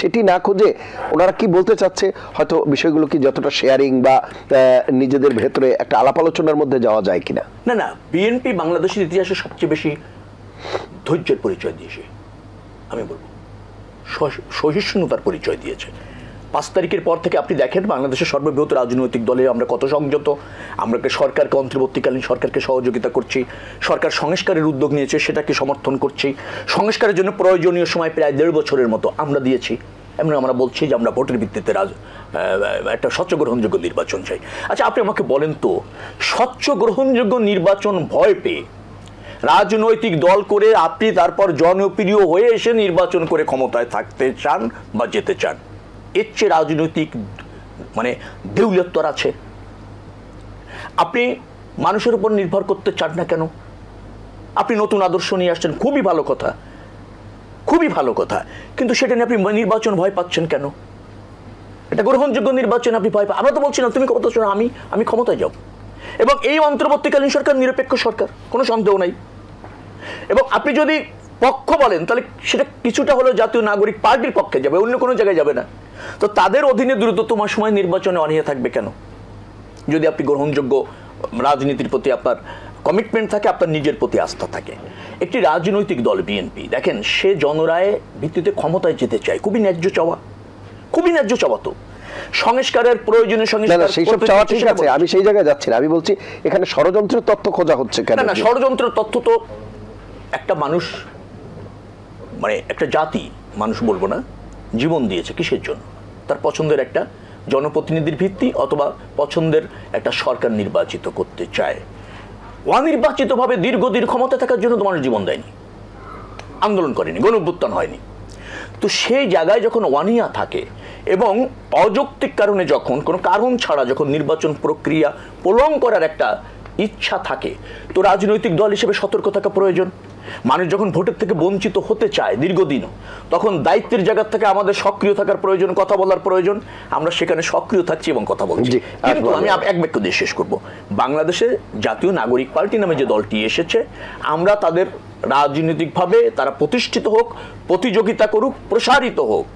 সেটি না খুঁজে ওনারা কি বলতে চাচ্ছে হয়তো বিষয়গুলো কি যতটা শেয়ারিং বা নিজেদের ভেতরে একটা আলাপ আলোচনার মধ্যে যাওয়া যায় কিনা? না না, বিএনপি বাংলাদেশের ইতিহাসে সবচেয়ে বেশি ধৈর্যের পরিচয় দিয়েছে, আমি বলবো সহিষ্ণুতার পরিচয় দিয়েছে। 5 তারিখের পর থেকে আপনি দেখেন বাংলাদেশের সর্ববৃহৎ রাজনৈতিক দলে আমরা কত সংযত, আমরা সরকারকে অন্তর্বর্তীকালীন সরকারকে সহযোগিতা করছি, সরকার সংস্কারের উদ্যোগ নিয়েছে সেটাকে সমর্থন করছি, সংস্কারের জন্য প্রয়োজনীয় সময় প্রায় 1.5 বছরের মতো আমরা দিয়েছি। এমন আমরা বলছি যে আমরা ভোটের ভিত্তিতে একটা স্বচ্ছ গ্রহণযোগ্য নির্বাচন চাই। আচ্ছা আপনি আমাকে বলেন তো, স্বচ্ছ গ্রহণযোগ্য নির্বাচন ভয় পেয়ে রাজনৈতিক দল করে আপনি তারপর জনপ্রিয় হয়ে এসে নির্বাচন করে ক্ষমতায় থাকতে চান বা যেতে চান, এর চেয়ে রাজনৈতিক দেউলিয়ত্ব আছে? আপনি মানুষের উপর নির্ভর করতে চান না কেন? আপনি নতুন আদর্শ নিয়ে আসছেন, খুবই ভালো কথা, খুবই ভালো কথা, কিন্তু সেটা নিয়ে আপনি নির্বাচন ভয় পাচ্ছেন কেন? এটা গ্রহণযোগ্য নির্বাচন আপনি ভয় পান। আমরা তো বলছি না তুমি ক্ষমতা চাও, আমি ক্ষমতায় যাও। এবং এই অন্তর্বর্তীকালীন সরকার নিরপেক্ষ সরকার, কোনো সন্দেহ নাই। এবং আপনি যদি পক্ষ বলেন তাহলে সেটা কিছুটা হলেও জাতীয় নাগরিক পার্টির পক্ষে যাবে, অন্য কোনো জায়গায় যাবে না। তো তাদের অধীনে দ্রুততম সময় নির্বাচনে অনীহা থাকবে কেন? যদি আপনি গ্রহণযোগ্য রাজনীতির প্রতি আপনার কমিটমেন্ট থাকে, আপনার নিজের প্রতি আস্থা থাকে। একটি রাজনৈতিক দল বিএনপি দেখেন, সে জনরায় ভিত্তিতে ক্ষমতায় যেতে চায়, খুবই ন্যায্য চাওয়া, খুবই ন্যায্য চাওয়া। তো সংস্কারের প্রয়োজনে সেইসব চাওয়া ঠিক আছে, আমি সেই জায়গায় যাচ্ছি না। আমি বলছি এখানে ষড়যন্ত্রের তথ্য খোঁজা হচ্ছে কেন? না, ষড়যন্ত্রের তথ্য তো একটা মানুষ একটা জাতি, মানুষ বলবো না, জীবন দিয়েছে কিসের জন্য? তার পছন্দের একটা জনপ্রতিনিধির ভিত্তি অথবা পছন্দের একটা সরকার নির্বাচিত করতে চায়। অনির্বাচিতভাবে দীর্ঘদিন ক্ষমতা থাকার জন্য তো মানুষ জীবন দেয়নি, আন্দোলন করেনি, গণঅভ্যুত্থান হয়নি। তো সেই জায়গায় যখন অনীহা থাকে এবং অযৌক্তিক কারণে যখন কোনো কারণ ছাড়া যখন নির্বাচন প্রক্রিয়া প্রলং করার একটা ইচ্ছা থাকে, তো রাজনৈতিক দল হিসেবে সতর্ক থাকা প্রয়োজন। মানুষ যখন ভোটের থেকে বঞ্চিত হতে চায় দীর্ঘদিনও, তখন দায়িত্বের জায়গা থেকে আমাদের সক্রিয় থাকার প্রয়োজন, কথা বলার প্রয়োজন। আমরা সেখানে সক্রিয় থাকছি এবং কথা বলছি। কিন্তু আমি এক বাক্য দিয়ে শেষ করব। বাংলাদেশে জাতীয় নাগরিক পার্টি নামে যে দলটি এসেছে, আমরা তাদের রাজনৈতিকভাবে তারা প্রতিষ্ঠিত হোক, প্রতিযোগিতা করুক, প্রসারিত হোক,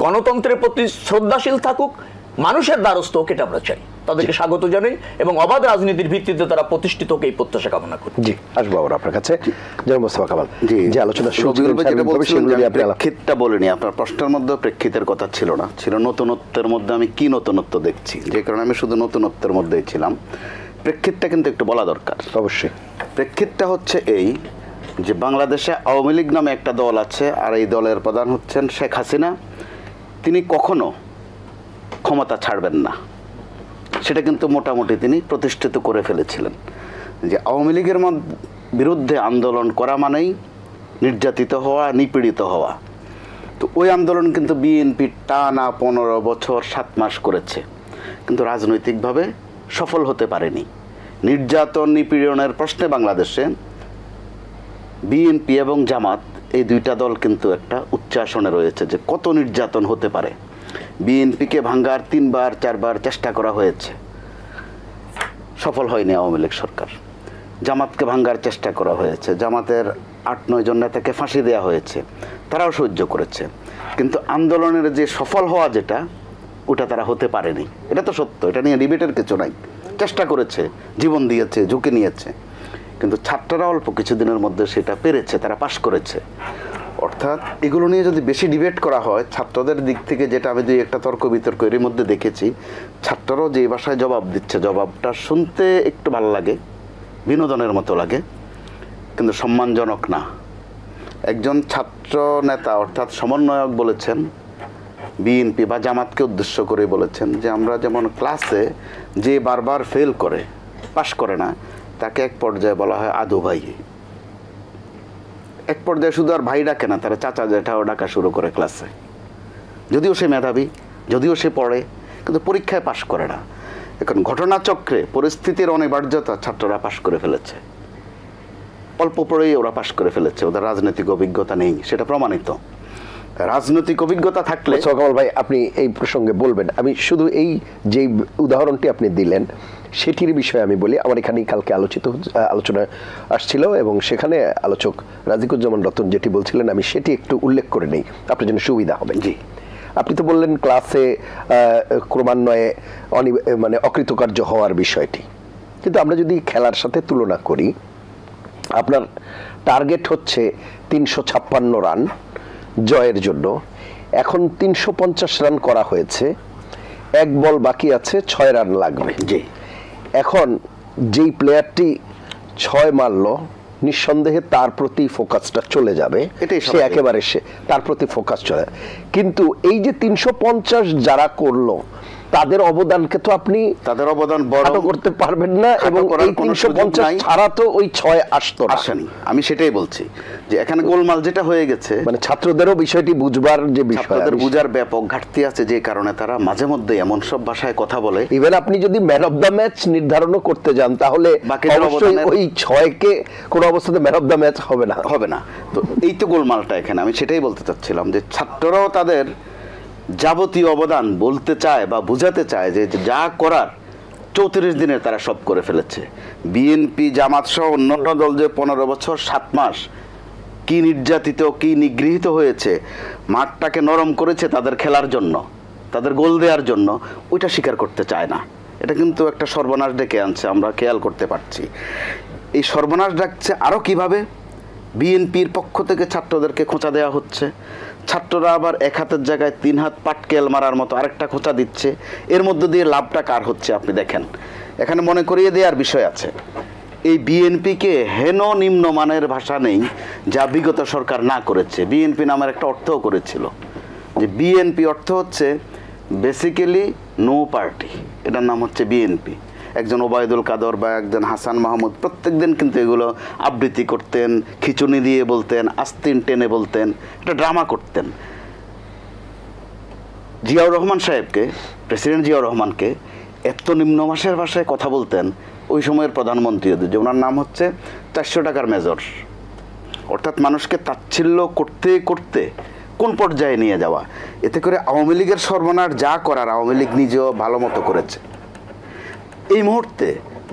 গণতন্ত্রের প্রতি শ্রদ্ধাশীল থাকুক, মানুষের দ্বারস্থ হোক, এটা আমরা চাই। তাদেরকে স্বাগত জানাই এবং অবাধ রাজনীতির ভিত্তিতে তারা প্রতিষ্ঠিত হোক এই প্রত্যাশা কামনা করি। জি, আসবো আবার আপনার কাছে। জনাব মোস্তফা কামাল, যে আলোচনা প্রেক্ষিতটা বলিনি, আপনার প্রশ্নের মধ্যে প্রেক্ষিতের কথা ছিল না, ছিল নতুনত্বের মধ্যে আমি কি নতুনত্ব দেখছি, যে কারণে আমি শুধু নতুনত্বের মধ্যেই ছিলাম। প্রেক্ষিতটা কিন্তু একটু বলা দরকার। অবশ্যই। প্রেক্ষিতটা হচ্ছে এই যে বাংলাদেশে আওয়ামী লীগ নামে একটা দল আছে, আর এই দলের প্রধান হচ্ছেন শেখ হাসিনা। তিনি কখনো ক্ষমতা ছাড়বেন না, সেটা কিন্তু মোটামুটি তিনি প্রতিষ্ঠিত করে ফেলেছিলেন। যে আওয়ামী লীগের বিরুদ্ধে আন্দোলন করা মানেই নির্যাতিত হওয়া, নিপীড়িত হওয়া। তো ওই আন্দোলন কিন্তু বিএনপি টানা 15 বছর 7 মাস করেছে, কিন্তু রাজনৈতিকভাবে সফল হতে পারেনি। নির্যাতন নিপীড়নের প্রশ্নে বাংলাদেশে বিএনপি এবং জামাত এই দুইটা দল কিন্তু একটা উচ্চ আসনে রয়েছে যে কত নির্যাতন হতে পারে। বিএনপিকে ভাঙ্গার 3বার 4বার চেষ্টা করা হয়েছে, সফল হয়নি আওয়ামী লীগ সরকার। জামাতকে ভাঙ্গার চেষ্টা করা হয়েছে, জামাতের 8-9 জন নেতাকে ফাঁসি দেওয়া হয়েছে, তারাও সহ্য করেছে। কিন্তু আন্দোলনের যে সফল হওয়া যেটা, ওটা তারা হতে পারেনি। এটা তো সত্য, এটা নিয়ে ডিবেটের কিছু নাই। চেষ্টা করেছে, জীবন দিয়েছে, ঝুঁকি নিয়েছে, কিন্তু ছাত্ররা অল্প কিছুদিনের মধ্যে সেটা পেরেছে, তারা পাশ করেছে। অর্থাৎ এগুলো নিয়ে যদি বেশি ডিবেট করা হয় ছাত্রদের দিক থেকে, যেটা আমি 2-1টা তর্ক বিতর্ক এর মধ্যে দেখেছি, ছাত্ররাও যে ভাষায় জবাব দিচ্ছে, জবাবটা শুনতে একটু ভালো লাগে, বিনোদনের মতো লাগে, কিন্তু সম্মানজনক না। একজন ছাত্র নেতা অর্থাৎ সমন্বয়ক বলেছেন, বিএনপি বা জামাতকে উদ্দেশ্য করে বলেছেন যে আমরা যেমন ক্লাসে যে বারবার ফেল করে, পাশ করে না, তাকে এক পর্যায়ে বলা হয় আদু ভাই। এক পর্যায়ে শুধু আর ভাই ডাকে না, তারা চাচা জেঠাও ডাকা শুরু করে ক্লাসে। যদিও সে মেধাবী, যদিও সে পড়ে, কিন্তু পরীক্ষায় পাশ করে না। এখন ঘটনাচক্রে পরিস্থিতির অনিবার্যতা ছাত্ররা পাশ করে ফেলেছে, অল্প পড়েই ওরা পাশ করে ফেলেছে, ওদের রাজনৈতিক অভিজ্ঞতা নেই, সেটা প্রমাণিত। রাজনৈতিক অভিজ্ঞতা থাকলে কামাল ভাই আপনি এই প্রসঙ্গে বলবেন, আমি শুধু এই যে উদাহরণটি আপনি দিলেন সেটির বিষয়ে আমি বলি। আমার এখানেই কালকে আলোচনা আসছিল এবং সেখানে আলোচক রাজিকুজ্জামান রতন যেটি বলছিলেন আমি সেটি একটু উল্লেখ করে নেই, আপনার জন্য সুবিধা হবে। জি, আপনি তো বললেন ক্লাসে ক্রমান্বয়ে মানে অকৃতকার্য হওয়ার বিষয়টি, কিন্তু আমরা যদি খেলার সাথে তুলনা করি, আপনার টার্গেট হচ্ছে 356 রান জয়ের জন্য, এখন 350 রান করা হয়েছে, 1 বল বাকি আছে, 6 রান লাগবে। জি, এখন যেই প্লেয়ারটি 6 মারলো নিঃসন্দেহে তার প্রতি ফোকাসটা চলে যাবে, এটাই সে স্বাভাবিক। একেবারে তার প্রতি ফোকাস চলে যাবে। কিন্তু এই যে 350 যারা করলো তাদের অবদানকে তো আপনি তাদের অবদান বড় খাটো করতে পারবেন না, খাটো এবং করার এই কোনো সুযোগ 350 নাই। ছাড়া তো ওই 6 আসতো না। আসেনি। আমি সেটাই বলছি যে এখানে গোলমাল যেটা হয়ে গেছে, মানে ছাত্রদেরও বিষয়টি বুঝবার যে বিষয়, ছাত্রদের বুঝার ব্যাপক ঘাটতি আছে, যে কারণে তারা মাঝে মধ্যে এমন সব ভাষায় কথা বলে। ইভেন আপনি যদি ম্যান অফ দ্য ম্যাচ নির্ধারণও করতে যান তাহলে বাকিদের অবশ্যই অবদানের- ওই 6কে কোনো অবস্থাতে ম্যান অফ দ্য ম্যাচ হবে না। হবে না। তো এই তো গোলমালটা এখানে। আমি সেটাই বলতে চাচ্ছিলাম যে ছাত্ররাও তাদের যাবতীয় অবদান বলতে চায় বা বুঝাতে চায় যে যা করার 34 দিনে তারা সব করে ফেলেছে। বিএনপি, জামাত সহ অন্যান্য দল যে 15 বছর 7 মাস কি নির্যাতিত, কি নিগৃহীত হয়েছে, মাঠটাকে নরম করেছে তাদের খেলার জন্য, তাদের গোল দেওয়ার জন্য, ওইটা স্বীকার করতে চায় না। এটা কিন্তু একটা সর্বনাশ ডেকে আনছে, আমরা খেয়াল করতে পারছি। এই সর্বনাশ ডাকছে আরও কিভাবে? বিএনপির পক্ষ থেকে ছাত্রদেরকে খোঁচা দেওয়া হচ্ছে, ছাত্ররা আবার 1 হাতের জায়গায় 3 হাত পাটকেল মারার মতো আরেকটা খোঁচা দিচ্ছে। এর মধ্য দিয়ে লাভটা কার হচ্ছে আপনি দেখেন। এখানে মনে করিয়ে দেওয়ার বিষয় আছে, এই বিএনপিকে হেন নিম্নমানের ভাষা নেই যা বিগত সরকার না করেছে। বিএনপি নামের একটা অর্থও করেছিল, যে বিএনপি অর্থ হচ্ছে বেসিক্যালি নো পার্টি, এটার নাম হচ্ছে বিএনপি। একজন ওবায়দুল কাদের বা একজন হাসান মাহমুদ প্রত্যেক দিন কিন্তু এগুলো আবৃত্তি করতেন, খিচুনি দিয়ে বলতেন, আস্তিন টেনে বলতেন, এটা ড্রামা করতেন। জিয়াউর রহমান সাহেবকে, প্রেসিডেন্ট জিয়াউর রহমানকে এত নিম্নমাসের ভাষায় কথা বলতেন ওই সময়ের প্রধানমন্ত্রী, যে ওনার নাম হচ্ছে 400 টাকার মেজর। অর্থাৎ মানুষকে তাচ্ছিল্য করতে করতে কোন পর্যায়ে নিয়ে যাওয়া। এতে করে আওয়ামী লীগের সর্বনাশ যা করার আওয়ামী লীগ নিজেও ভালো মতো করেছে। এই মুহূর্তে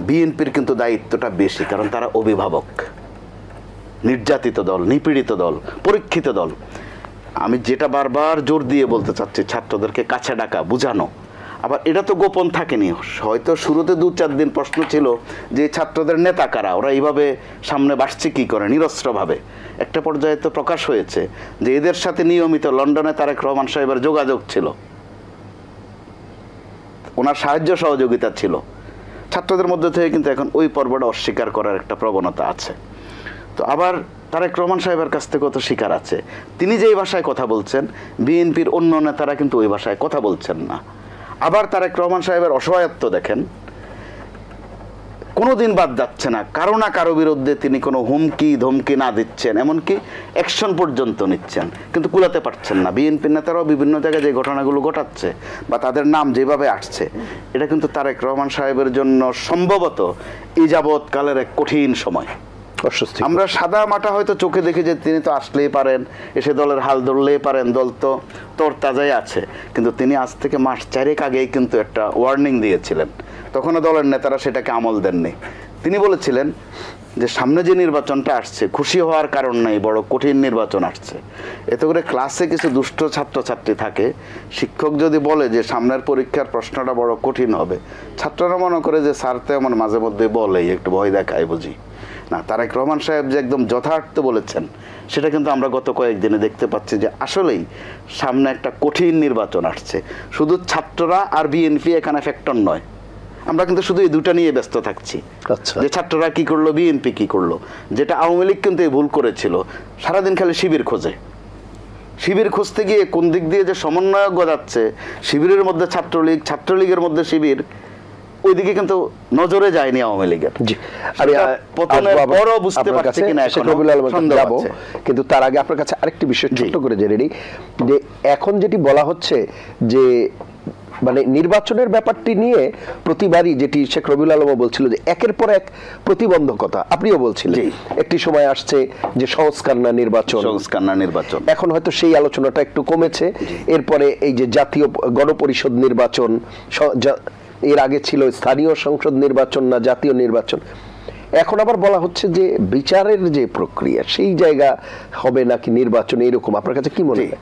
বিএনপির কিন্তু দায়িত্বটা বেশি, কারণ তারা অভিভাবক, নির্যাতিত দল, নিপীড়িত দল, পরীক্ষিত দল। আমি যেটা বারবার জোর দিয়ে বলতে চাচ্ছি, ছাত্রদেরকে কাছে ডাকা, বুঝানো। আবার এটা তো গোপন থাকেনি, হয়তো শুরুতে 2-4 দিন প্রশ্ন ছিল যে ছাত্রদের নেতা কারা, ওরা এইভাবে সামনে বাসছে কি করে নিরস্ত্রভাবে। একটা পর্যায়ে তো প্রকাশ হয়েছে যে এদের সাথে নিয়মিত লন্ডনে তারেক রহমান সাহেবের যোগাযোগ ছিল, ওনার সাহায্য সহযোগিতা ছিল। ছাত্রদের মধ্যে থেকে কিন্তু এখন ওই পর্বটা অস্বীকার করার একটা প্রবণতা আছে। তো আবার তারেক রহমান সাহেবের কাছ থেকেও তো স্বীকার আছে, তিনি যেই ভাষায় কথা বলছেন বিএনপির অন্য নেতারা কিন্তু ওই ভাষায় কথা বলছেন না। আবার তারেক রহমান সাহেবের অসহায়ত্ব দেখেন, কোনোদিন বাদ যাচ্ছে না কারো না কারো বিরুদ্ধে তিনি কোনো হুমকি ধমকি না দিচ্ছেন, এমনকি অ্যাকশন পর্যন্ত নিচ্ছেন, কিন্তু কুলাতে পারছেন না। বিএনপির নেতারাও বিভিন্ন জায়গায় যে ঘটনাগুলো ঘটাচ্ছে বা তাদের নাম যেভাবে আসছে, এটা কিন্তু তারেক রহমান সাহেবের জন্য সম্ভবত এই যাবৎকালের এক কঠিন সময়। আমরা সাদা মাটা হয়তো চোখে দেখি যে তিনি তো আসলেই পারেন, এসে দলের হাল ধরলেই পারেন, দল তো তোর তাজাই আছে, কিন্তু তিনি আজ থেকে মাস 4 আগেই কিন্তু একটা ওয়ার্নিং দিয়েছিলেন। তখনও দলের নেতারা সেটাকে আমল দেননি। তিনি বলেছিলেন যে সামনে যে নির্বাচনটা আসছে খুশি হওয়ার কারণ নেই, বড় কঠিন নির্বাচন আসছে। এতে করে ক্লাসে কিছু দুষ্ট ছাত্রছাত্রী থাকে, শিক্ষক যদি বলে যে সামনের পরীক্ষার প্রশ্নটা বড় কঠিন হবে, ছাত্ররা মনে করে যে স্যার তো এমন মাঝে মধ্যে বলেই, একটু ভয় দেখায় বুঝি না। তারেক রহমান সাহেব যে একদম যথার্থ বলেছেন সেটা কিন্তু আমরা গত কয়েকদিনে দেখতে পাচ্ছি যে আসলেই সামনে একটা কঠিন নির্বাচন আসছে। শুধু ছাত্ররা আর বিএনপি এখানে ফ্যাক্টর নয়, আমরা কিন্তু শুধু এই দুটা নিয়ে ব্যস্ত থাকছি, যে ছাত্ররা কি করলো, বিএনপি কি করলো। যেটা আওয়ামী লীগ কিন্তু এই ভুল করেছিল, সারাদিন খালি শিবির খোঁজে, শিবির খুঁজতে গিয়ে কোন দিক দিয়ে যে সমন্বয়ক গজাচ্ছে, শিবিরের মধ্যে ছাত্রলীগ, ছাত্রলীগের মধ্যে শিবির, ওইদিকে কিন্তু নজরে যায়নি আওয়ামী লীগের। কিন্তু তার আগে আপনার কাছে আরেকটি বিষয় ছোট্ট করে জেনে নিই, যে এখন যেটি বলা হচ্ছে যে মানে নির্বাচনের ব্যাপারটি নিয়ে প্রতিবারই যেটি শেখ রবিউল আলমও বলছিল যে একের পর এক প্রতিবন্ধকতা, আপনিও বলছিলেন একটি সময় আসছে যে সংস্কার না নির্বাচন, সংস্কার না নির্বাচন, এখন হয়তো সেই আলোচনাটা একটু কমেছে। এরপরে এই যে জাতীয় গণপরিষদ নির্বাচন, এর আগে ছিল স্থানীয় সংসদ নির্বাচন না জাতীয় নির্বাচন। এখন আবার বলা হচ্ছে যে বিচারের যে প্রক্রিয়া সেই জায়গা হবে নাকি নির্বাচন, এরকম আপনার কাছে কি মনে হয়?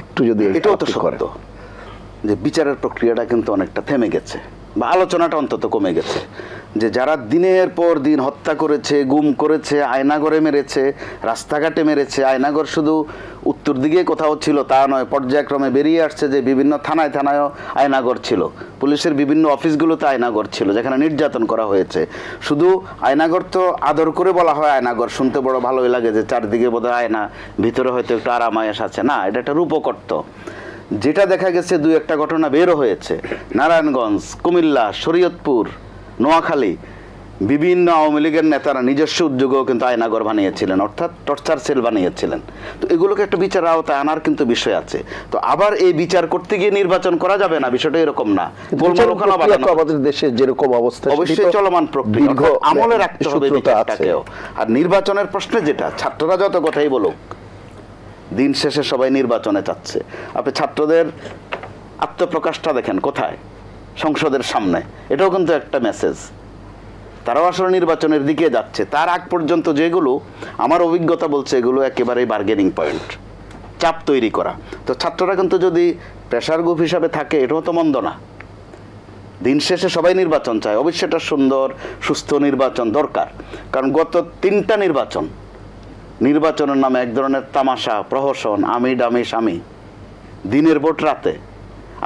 একটু যদি এটাও তো আপনি করেন। সত্য যে বিচারের প্রক্রিয়াটা কিন্তু অনেকটা থেমে গেছে, বা আলোচনাটা অন্তত কমে গেছে। যে যারা দিনের পর দিন হত্যা করেছে, গুম করেছে, আয়নাঘরে মেরেছে, রাস্তাঘাটে মেরেছে, আয়নাঘর শুধু উত্তর দিকে কোথাও ছিল তা নয়, পর্যায়ক্রমে বেরিয়ে আসছে যে বিভিন্ন থানায় থানায়ও আয়নাঘর ছিল, পুলিশের বিভিন্ন অফিসগুলোতে আয়নাঘর ছিল যেখানে নির্যাতন করা হয়েছে। শুধু আয়নাঘর তো আদর করে বলা হয় আয়নাঘর, শুনতে বড় ভালোই লাগে যে চারদিকে বোধহয় আয়না, ভিতরে হয়তো একটু আরামায়াস আছে, না, এটা একটা রূপকর্ত। যেটা দেখা গেছে দুই একটা ঘটনা বেরো হয়েছে, নারায়ণগঞ্জ, কুমিল্লা, শরীয়তপুর, নোয়াখালী, বিভিন্ন আওয়ামী লীগের নেতারা নিজস্ব উদ্যোগেও কিন্তু আয়নাঘর বানিয়েছিলেন, অর্থাৎ টর্চার সেল বানিয়েছিলেন। তো এগুলোকে একটা বিচার আওতায় আনার কিন্তু বিষয় আছে। তো আবার এই বিচার করতে গিয়ে নির্বাচন করা যাবে না, বিষয়টা এরকম না। আমাদের দেশে যেরকম অবস্থা অবশ্যই চলমান প্রক্রিয়া, আমলে রাখতে হবে বিচারটাকেও। আর নির্বাচনের প্রশ্নে যেটা, ছাত্ররা যত কথাই বলুক, দিন শেষে সবাই নির্বাচনে চাচ্ছে। আপনি ছাত্রদের আত্মপ্রকাশটা দেখেন কোথায়, সংসদের সামনে, এটাও কিন্তু একটা মেসেজ। তারাও আসলে নির্বাচনের দিকে যাচ্ছে। তার আগ পর্যন্ত যেগুলো আমার অভিজ্ঞতা বলছে এগুলো একেবারেই বার্গেনিং পয়েন্ট, চাপ তৈরি করা। তো ছাত্ররা কিন্তু যদি প্রেশার গ্রুপ হিসাবে থাকে এটাও তো মন্দ না। দিন শেষে সবাই নির্বাচন চায়, অবশ্যই এটা সুন্দর সুস্থ নির্বাচন দরকার। কারণ গত 3টা নির্বাচনের নামে এক ধরনের তামাশা, প্রহসন, আমি ডামি স্বামী, দিনের ভোট রাতে,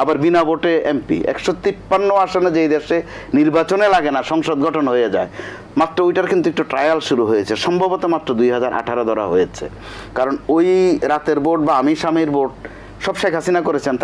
আবার বিনা ভোটে এমপি। 153 আসনে যেই দেশে নির্বাচনে লাগে না, সংসদ গঠন হয়ে যায়, মাত্র ওইটার কিন্তু একটু ট্রায়াল শুরু হয়েছে, সম্ভবত মাত্র 2018 ধরা হয়েছে। কারণ ওই রাতের ভোট বা আমি স্বামীর ভোট সব শেখ হাসিনা করেছেন।